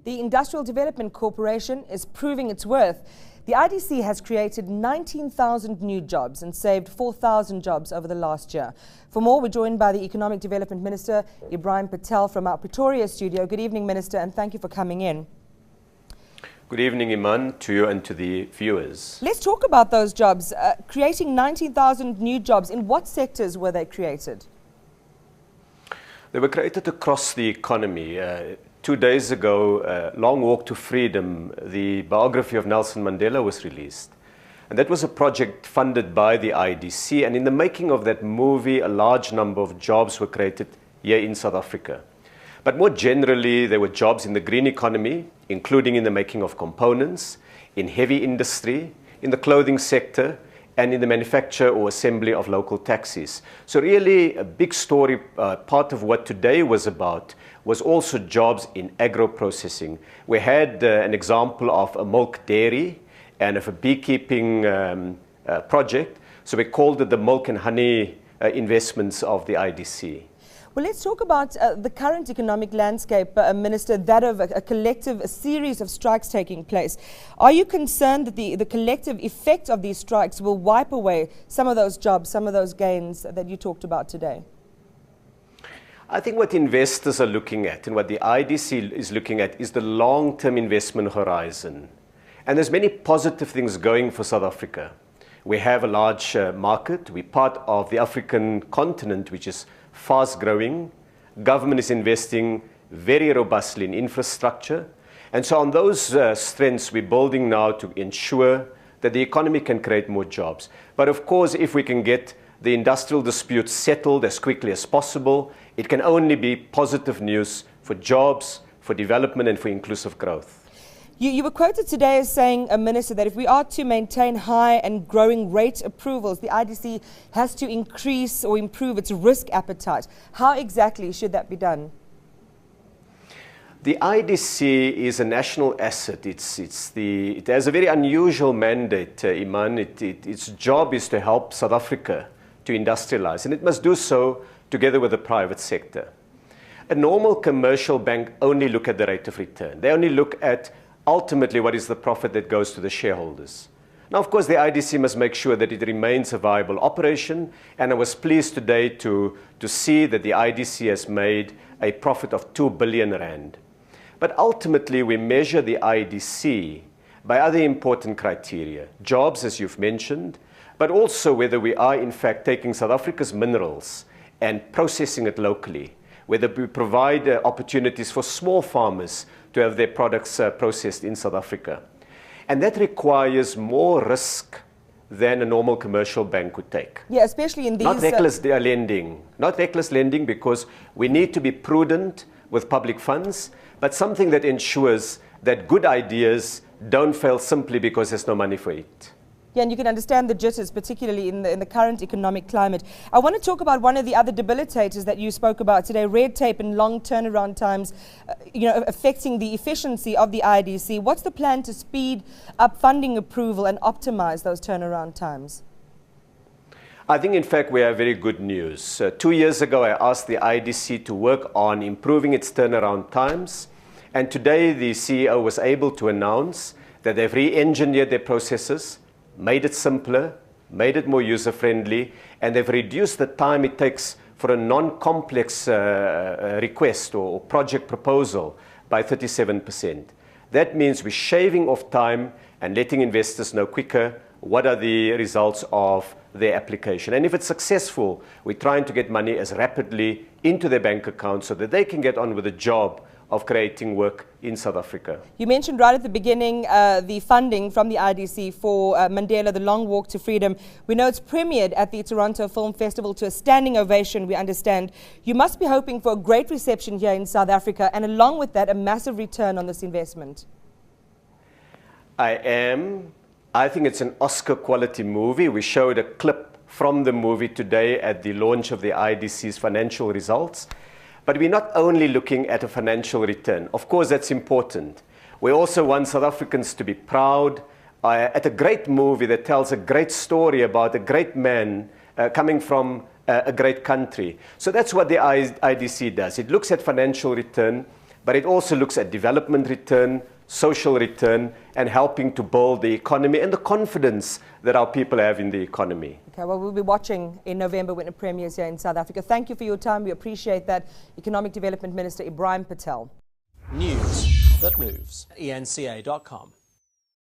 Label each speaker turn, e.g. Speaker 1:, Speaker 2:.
Speaker 1: The Industrial Development Corporation is proving its worth. The IDC has created 19,000 new jobs and saved 4,000 jobs over the last year. For more, we're joined by the Economic Development Minister, Ibrahim Patel, from our Pretoria studio. Good evening, Minister, and thank you for coming in.
Speaker 2: Good evening, Iman, to you and to the viewers.
Speaker 1: Let's talk about those jobs. Creating 19,000 new jobs, in what sectors were they created?
Speaker 2: They were created across the economy. 2 days ago, Long Walk to Freedom, the biography of Nelson Mandela, was released. And that was a project funded by the IDC. And in the making of that movie, a large number of jobs were created here in South Africa. But more generally, there were jobs in the green economy, including in the making of components, in heavy industry, in the clothing sector, and in the manufacture or assembly of local taxis. So really, a big story, part of what today was about, was also jobs in agro-processing. We had an example of a milk dairy and of a beekeeping project. So we called it the milk and honey investments of the IDC.
Speaker 1: Well, let's talk about the current economic landscape, Minister, that of a series of strikes taking place. Are you concerned that the collective effect of these strikes will wipe away some of those jobs, some of those gains that you talked about today?
Speaker 2: I think what investors are looking at and what the IDC is looking at is the long-term investment horizon. And there's many positive things going for South Africa. We have a large market. We're part of the African continent, which is fast growing. Government is investing very robustly in infrastructure. And so on those strengths, we're building now to ensure that the economy can create more jobs. But of course, if we can get the industrial disputes settled as quickly as possible, it can only be positive news for jobs, for development, and for inclusive growth.
Speaker 1: You were quoted today as saying, Minister, that if we are to maintain high and growing rate approvals, the IDC has to increase or improve its risk appetite. How exactly should that be done?
Speaker 2: The IDC is a national asset. It has a very unusual mandate, Iman. Its job is to help South Africa to industrialize, and it must do so together with the private sector. A normal commercial bank only look at the rate of return. They only look at ultimately what is the profit that goes to the shareholders. Now, of course, the IDC must make sure that it remains a viable operation, and I was pleased today to see that the IDC has made a profit of 2 billion rand. But ultimately, we measure the IDC by other important criteria, jobs, as you've mentioned, but also whether we are, in fact, taking South Africa's minerals and processing it locally, whether we provide opportunities for small farmers to have their products processed in South Africa. And that requires more risk than a normal commercial bank would take.
Speaker 1: Yeah, especially in these...
Speaker 2: Not reckless lending. Not reckless lending, because we need to be prudent with public funds, but something that ensures that good ideas don't fail simply because there's no money for it.
Speaker 1: Yeah, and you can understand the jitters, particularly in the current economic climate. I want to talk about one of the other debilitators that you spoke about today, red tape and long turnaround times, affecting the efficiency of the IDC. What's the plan to speed up funding approval and optimize those turnaround times?
Speaker 2: I think, in fact, we have very good news. 2 years ago, I asked the IDC to work on improving its turnaround times. And today, the CEO was able to announce that they've re-engineered their processes, made it simpler, made it more user-friendly, and they've reduced the time it takes for a non-complex request or project proposal by 37%. That means we're shaving off time and letting investors know quicker what are the results of their application. And if it's successful, we're trying to get money as rapidly into their bank account so that they can get on with the job of creating work in South Africa.
Speaker 1: You mentioned right at the beginning the funding from the IDC for Mandela, the Long Walk to Freedom. We know it's premiered at the Toronto Film Festival to a standing ovation, we understand. You must be hoping for a great reception here in South Africa, and along with that, a massive return on this investment.
Speaker 2: I am. I think it's an Oscar-quality movie. We showed a clip from the movie today at the launch of the IDC's financial results. But we're not only looking at a financial return. Of course, that's important. We also want South Africans to be proud at a great movie that tells a great story about a great man coming from a great country. So that's what the IDC does. It looks at financial return, but it also looks at development return, social return, and helping to build the economy and the confidence that our people have in the economy.
Speaker 1: Okay, well, we'll be watching in November when it premieres here in South Africa. Thank you for your time. We appreciate that. Economic Development Minister Ibrahim Patel.
Speaker 3: News that moves. eNCA.com.